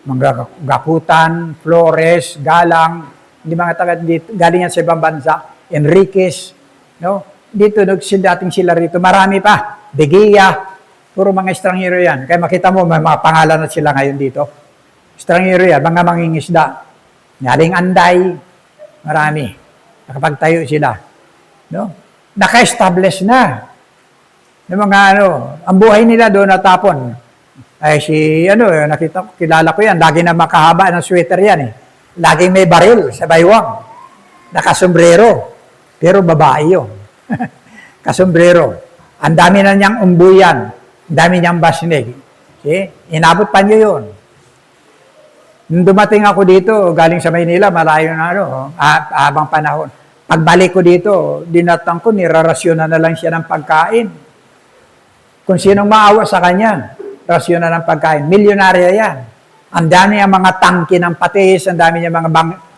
Mga Gakutan, Flores, Galang, hindi mga taga dito, galing yan sa ibang bansa. Enriquez, no? Dito, dating sila rito. Marami pa. De Guia, puro mga estranghero yan. Kaya makita mo, may mga pangalan na sila ngayon dito. Estranghero yan, mga mangingisda. Ngaling Anday, marami. Nakapagtayo sila. No? Naka-establish na. Yung mga ang buhay nila doon natapon. Ay kilala ko yan. Lagi na makahaba ng sweater yan eh. Laging may baril sa baywang. Nakasombrero. Pero babae yun. Kasombrero. Ang dami na niyang umbuyan. Ang dami niyang basnig. See? Inabot pa niyo yun. Nung dumating ako dito, galing sa Maynila, malayo na habang panahon. Pagbalik ko dito, dinatang ko, nirarasyonan na lang siya ng pagkain. Kung sinong maawa sa kanya, rasyonan ng pagkain. Milyonarya yan. Ang dami ang mga tangke ng patis, ang dami niya mga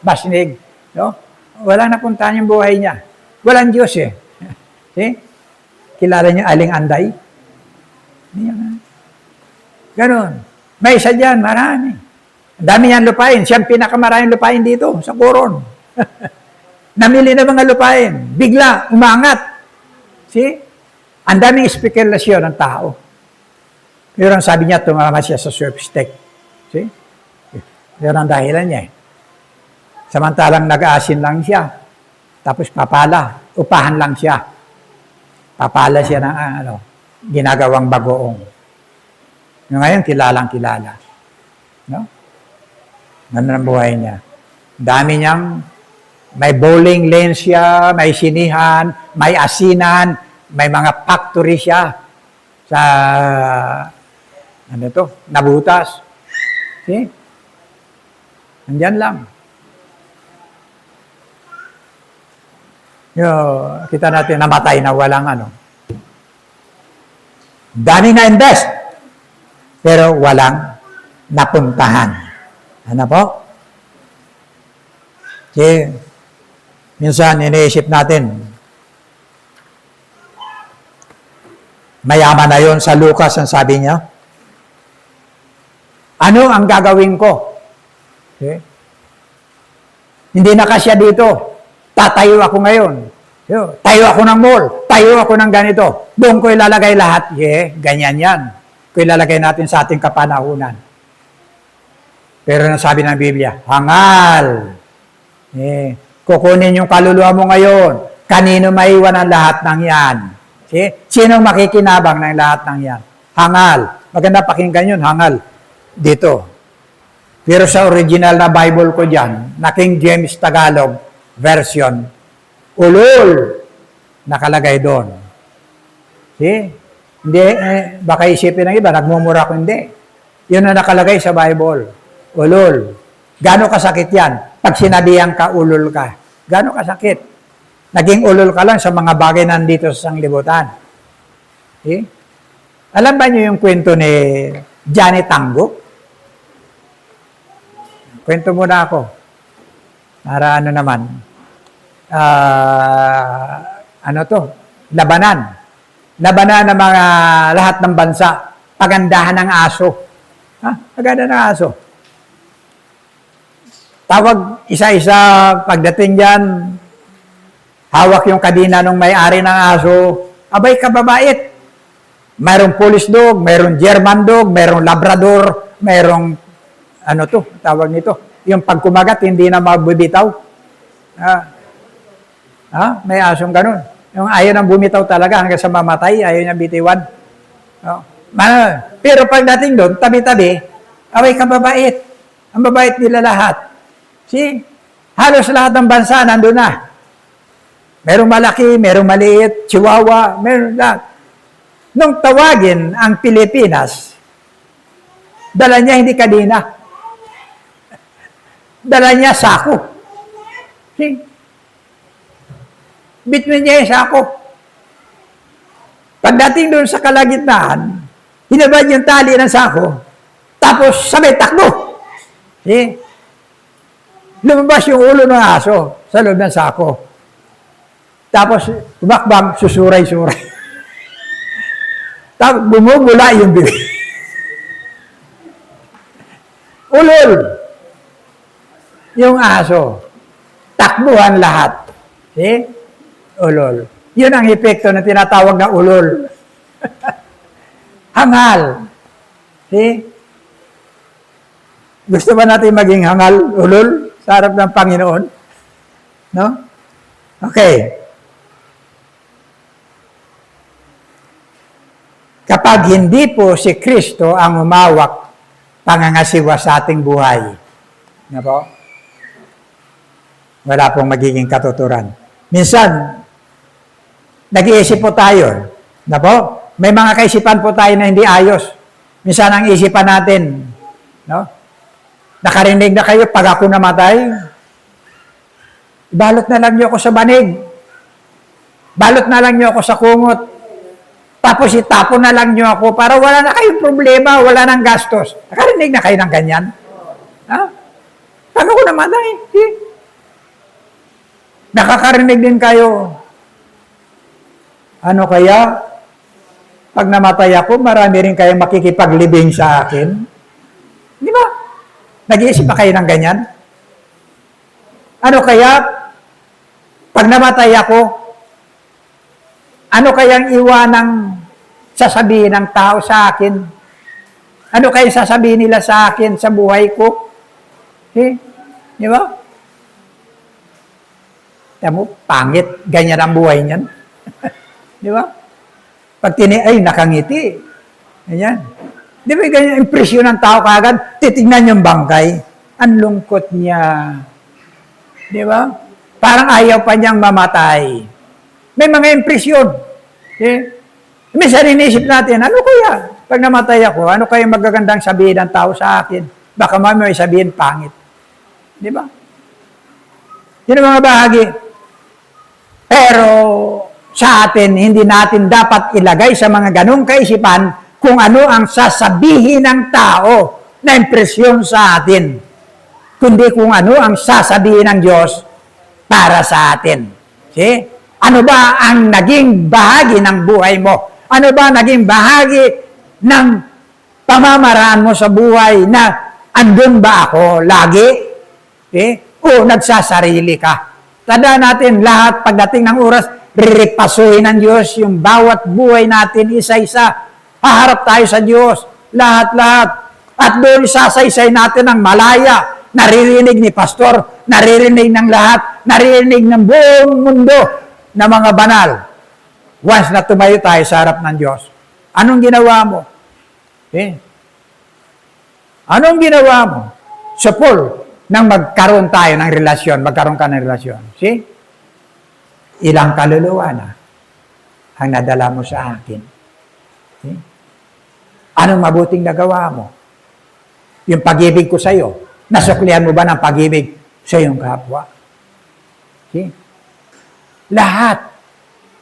basnig. No? Wala na puntahan yung buhay niya. Walang Diyos eh. Kilala niyo Aling Anday? Ganon. May isa dyan, marami. Ang dami niyang lupain. Siya ang pinakamaraming lupain dito, sa Coron. Namili na mga lupain. Bigla, umangat. See? Ang daming spekulasyon ng tao. Pero ang sabi niya, tumama siya sa sweepstake. See? Pero ang dahilan niya eh. Samantalang nag-aasin lang siya. Tapos papala. Upahan lang siya. Papala siya ng ginagawang bagoong. Ngayon, kilalang kilala. No? Ganun ang buhay niya. Dami niyang, may bowling lane siya, may sinihan, may asinan, may mga factory siya sa, Nabutas. See? Nandyan lang. Kita natin, namatay na walang dami na invest, pero walang napuntahan. Ano po? Kasi, minsan, iniisip natin, mayaman na yon sa Lucas, ang sabi niya. Ano ang gagawin ko? Okay? Hindi na kasya dito. Tatayo ako ngayon. Tayo ako ng mall. Tayo ako ng ganito. Doon ko ilalagay lahat. Ganyan yan. Kung ilalagay natin sa ating kapanahunan. Pero nasabi ng Biblia, hangal. Kukunin yung kaluluwa mo ngayon. Kanino maiwan ang lahat ng yan? Sinong makikinabang ng lahat ng yan? Hangal. Maganda pakinggan yun, hangal. Dito. Pero sa original na Bible ko dyan, na King James Tagalog version, ulol, nakalagay doon. Hindi, baka isipin ng iba, nagmumura ko, hindi. Yun na nakalagay sa Bible. Ulol. Gano'ng kasakit yan? Pag sinabihan ka, ulol ka. Gano'ng kasakit? Naging ulol ka lang sa mga bagay nandito sa sanglibutan. Alam ba niyo yung kwento ni Johnny Tango? Kwento muna ako. Para ano naman. Labanan. Labanan ng mga lahat ng bansa. Pagandahan ng aso. Pagandahan ng aso. Tawag isa-isa pagdating dyan. Hawak yung kadina ng may-ari ng aso. Abay, kababait. Mayroong Polish dog, mayroong German dog, mayroong Labrador, mayroong tawag nito. Yung pagkumagat, hindi na magbibitaw. May asong ganun. Yung ayaw nang bumitaw talaga hanggang sa mamatay, ayaw niya bitiwan. Pero pagdating doon, tabi-tabi, away kababait. Ang babait nila lahat. Halos lahat ng bansa nandun na. Merong malaki, merong maliit, chihuahua, meron lahat. Nung tawagin ang Pilipinas, dala niya hindi kadina. Dala niya sako. Bitmin niya yung sako. Pagdating doon sa kalagitnaan, hinabad yung tali ng sako, tapos sabay takbo. Lumabas yung ulo ng aso sa loob ng sako. Tapos, umakbang, susuray-suray. Tapos, bumubula yung bibig. Ulol. Yung aso. Takbuhan lahat. Ulol. Yun ang epekto na tinatawag na ulol. Hangal. Gusto ba natin maging hangal, ulol, sa harap ng Panginoon? No? Okay. Kapag hindi po si Kristo ang umawak pangangasiwa sa ating buhay, wala pong magiging katuturan. Minsan, nag-iisip po tayo, may mga kaisipan po tayo na hindi ayos. Minsan ang isipan natin, nakarinig na kayo, pag ako namatay, balot na lang niyo ako sa banig. Balot na lang niyo ako sa kumot. Tapos itapon na lang nyo ako para wala na kayong problema, wala nang gastos. Nakarinig na kayo ng ganyan? Paano ko namatay? Nakakarinig din kayo. Ano kaya? Pag namatay ako, marami rin kayong makikipaglibing sa akin. Di ba? Nag-iisip ba kayo ng ganyan? Ano kaya? Pag namatay ako, ano kayang iwanang sasabihin ng tao sa akin? Ano kayang sasabihin nila sa akin sa buhay ko? Di ba? Tamo, pangit. Ganyan ang buhay niyan. Di ba? Pag nakangiti. Ganyan. Di ba ganyan impresyon ng tao kagad? Titignan yung bangkay. Ang lungkot niya. Di ba? Parang ayaw pa niyang mamatay. May mga impresyon. Minsan inisip natin, ano kaya? Pag namatay ako, ano kaya magagandang sabihin ng tao sa akin? Baka may sabihin pangit. Di ba? Yun ang mga bahagi. Pero sa atin, hindi natin dapat ilagay sa mga ganong kaisipan kung ano ang sasabihin ng tao na impresyon sa atin. Kundi kung ano ang sasabihin ng Diyos para sa atin. See? Ano ba ang naging bahagi ng buhay mo? Ano ba naging bahagi ng pamamaraan mo sa buhay na andun ba ako lagi? O nagsasarili ka? Tandaan natin, lahat pagdating ng oras, riripasuhin ng Diyos yung bawat buhay natin isa-isa. Haharap tayo sa Diyos, lahat-lahat. At doon isasaysay natin ang malaya, naririnig ni pastor, naririnig ng lahat, naririnig ng buong mundo na mga banal. Once na tumayo tayo sa harap ng Diyos, anong ginawa mo? Anong ginawa mo? Support nang magkaroon tayo ng relasyon, magkaroon ka ng relasyon. See? Ilang kaluluwa na ang nadala mo sa akin. See? Anong mabuting nagawa mo? Yung pag-ibig ko sa iyo, nasuklihan mo ba ng pag-ibig sa iyong kapwa? See? Lahat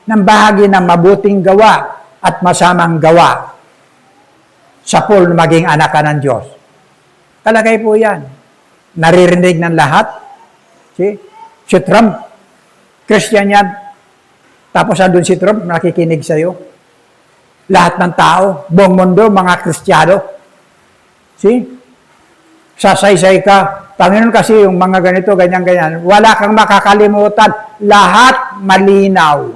ng bahagi ng mabuting gawa at masamang gawa sa pool maging anak ka ng Diyos. Talagay po yan. Naririnig ng lahat. See? Si Trump, Christian yan. Tapos andun si Trump, nakikinig sa iyo. Lahat ng tao, buong mundo, mga Kristiyano. See? Sasaysay ka. Panginoon kasi yung mga ganito, ganyan-ganyan. Wala kang makakalimutan. Lahat malinaw.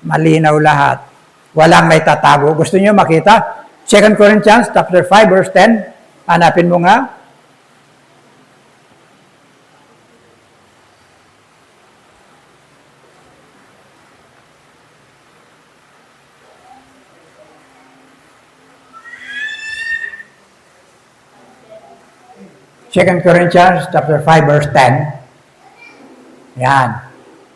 Malinaw lahat. Walang may tatago. Gusto niyo makita? 2 Corinthians chapter 5 verse 10. Hanapin mo nga. Second Corinthians chapter 5 verse 10. Yan.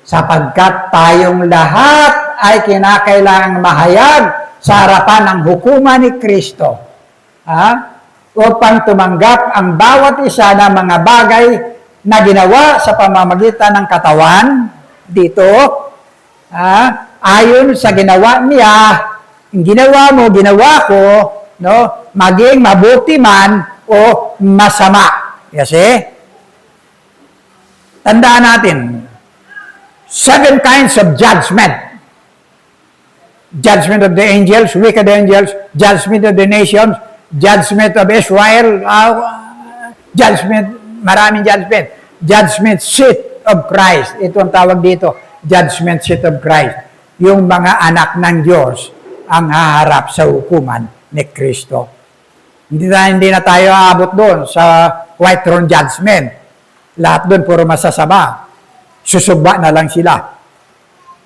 Sapagkat tayong lahat ay kinakailangang mahayag sa harapan ng hukuman ni Kristo. Upang tumanggap ang bawat isa ng mga bagay na ginawa sa pamamagitan ng katawan dito, ayon sa ginawa niya, yung ginawa mo, ginawa ko, no, maging mabuti man o masama. Yes, Tandaan natin, 7 kinds of judgment. Judgment of the angels, wicked angels, judgment of the nations, judgment of Israel, judgment, maraming judgment. Judgment seat of Christ. Ito ang tawag dito, judgment seat of Christ. Yung mga anak ng Diyos ang haharap sa hukuman ni Kristo. Hindi na tayo aabot doon sa white throne judgment. Lahat doon puro masasama. Susugba na lang sila.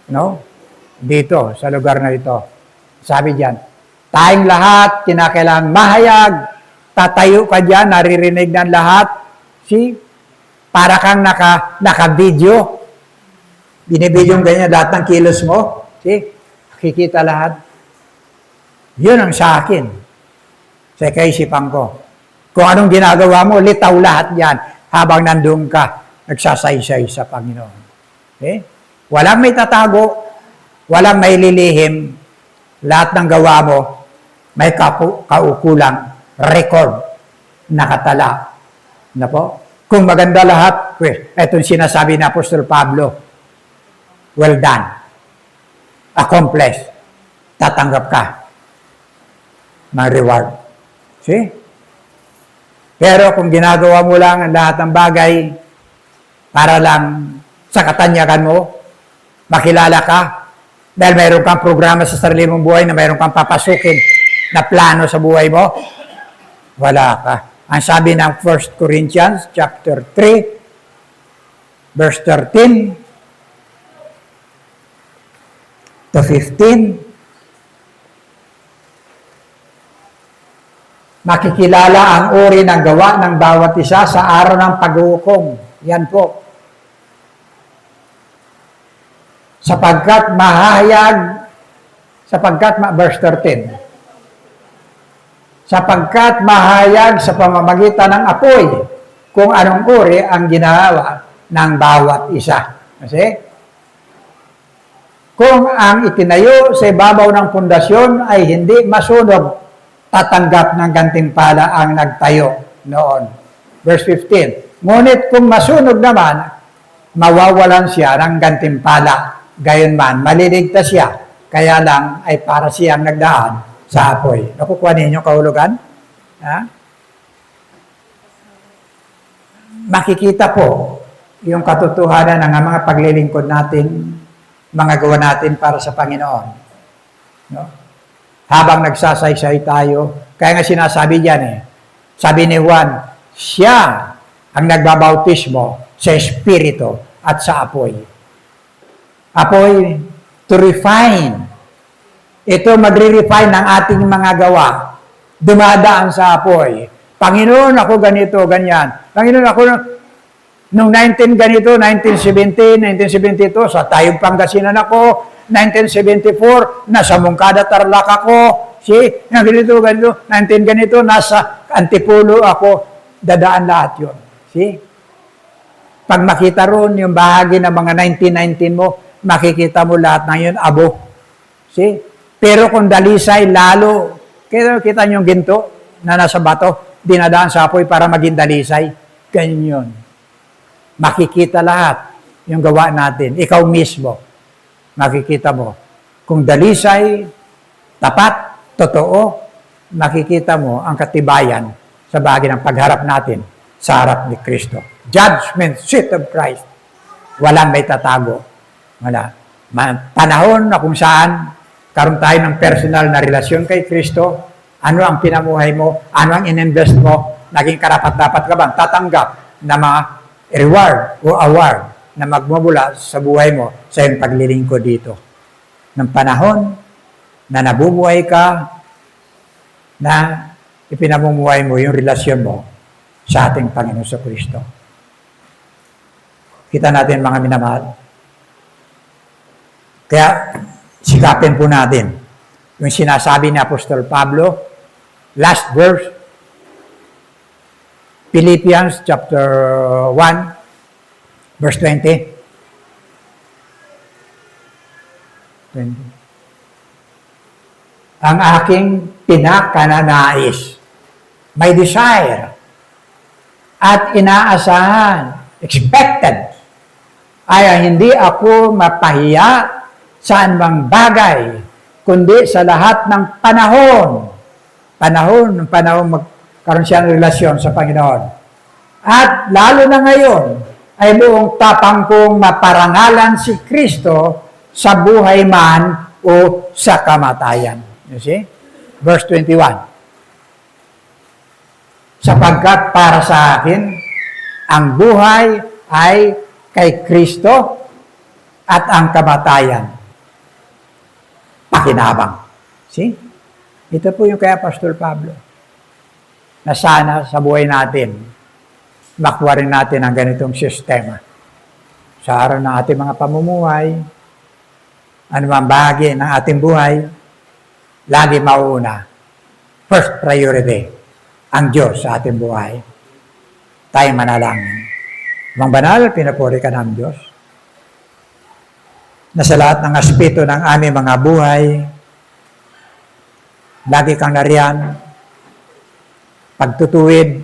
No? Dito, sa lugar na ito. Sabi diyan, tayong lahat, kinakailangang mahayag, tatayo ka diyan, naririnig ng lahat. See? Para kang naka-video. Binibidyo ganyan lahat ng kilos mo. See? Kikita lahat. Yun ang sa akin. Sa kaisipan ko. Kung anong ginagawa mo, litaw lahat yan habang nandun ka, nagsasaysay sa Panginoon. Okay? Walang may tatago, walang may lilihim, lahat ng gawa mo, may kaukulang record, nakatala. Na po? Kung maganda lahat, itong sinasabi ni Apostol Pablo, well done, accomplished, tatanggap ka ng reward. See? Pero kung ginagawa mo lang ang lahat ng bagay para lang sa katanyagan mo, makilala ka, dahil mayroon kang programa sa sarili mong buhay na mayroon kang papasukin na plano sa buhay mo, wala ka. Ang sabi ng 1 Corinthians chapter 3, verse 13 to 15, makikilala ang uri ng gawa ng bawat isa sa araw ng paghuhukom. Yan po. Sapagkat verse 13, sapagkat mahayag sa pamamagitan ng apoy kung anong uri ang ginawa ng bawat isa. Kasi, kung ang itinayo sa ibabaw ng pundasyon ay hindi masunog, tatanggap ng gantimpala ang nagtayo noon. Verse 15, ngunit kung masunog naman, mawawalan siya ng gantimpala. Gayunman, maliligtas siya, kaya lang ay para siyang nagdaan sa apoy. Nakukuha ninyo kahulugan? Ha? Makikita po yung katotohanan ng mga paglilingkod natin, mga gawa natin para sa Panginoon. No? Habang nagsasaysay tayo, kaya nga sinasabi diyan sabi ni Juan, siya ang nagbabautismo sa Espiritu at sa apoy. Apoy, to refine. Ito magre-refine ng ating mga gawa. Dumadaan sa apoy. Panginoon, ako ganito, ganyan. Panginoon, ako nung 1970, 1972, sa Tayog Pangasinan ako, 1974, nasa Mungkada, Tarlac ako, ganito, 19 ganito, nasa Antipolo ako, dadaan lahat yun. Pag makita ron yung bahagi ng mga 1919 mo, makikita mo lahat ng yun, abo. Pero kung dalisay, lalo, kita nyo yung ginto na nasa bato, dinadaan sa apoy para maging dalisay. Ganyan yun. Makikita lahat yung gawa natin. Ikaw mismo, makikita mo. Kung dalisay, tapat, totoo, makikita mo ang katibayan sa bagay ng pagharap natin sa harap ni Kristo. Judgment seat of Christ. Walang may tatago. Wala. Panahon na kung saan karoon tayo ng personal na relasyon kay Kristo, ano ang pinamuhay mo, ano ang ininvest mo, naging karapat-dapat ka bang tatanggap na mga reward o award na magmumula sa buhay mo sa iyong paglilingkod dito. Ng panahon na nabubuhay ka, na ipinamumuhay mo yung relasyon mo sa ating Panginoon sa Kristo. Kita natin mga minamahal. Kaya sikapin po natin yung sinasabi ni Apostol Pablo, last verse, Philippians chapter 1, verse 20. Ang aking pinakananais, my desire, at inaasahan, expected, ay hindi ako mapahiya saan mang bagay, kundi sa lahat ng panahon magkaroon siya ng relasyon sa Panginoon. At lalo na ngayon, ay buong tapang kong maparangalan si Kristo sa buhay man o sa kamatayan. You see? Verse 21. Sapagkat para sa akin, ang buhay ay kay Kristo at ang kamatayan pakinabang. See? Ito po yung kay Apostol Pablo. Na sana sa buhay natin, makuha rin natin ang ganitong sistema. Sa araw ng ating mga pamumuhay, anumang bahagi ng ating buhay, lagi mauuna. First priority, ang Diyos sa ating buhay. Tayo manalangin. Mga banal, pinapuri ka ng Diyos. Na sa lahat ng aspeto ng aming mga buhay, lagi kang nariyan, pagtutuwid,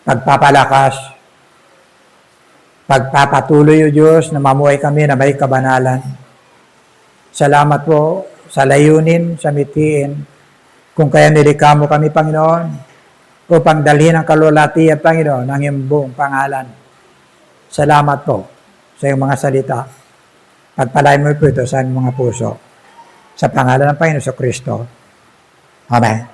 pagpapalakas, pagpapatuloy o Diyos na mamuhay kami na may kabanalan. Salamat po sa layunin, sa mitiin, kung kaya nilikha mo kami, Panginoon, upang dalhin ang kalulatian, Panginoon, ang iyong buong pangalan. Salamat po sa iyong mga salita. Pagpalain mo po ito sa mga puso. Sa pangalan ng Panginoon sa Kristo. Amen.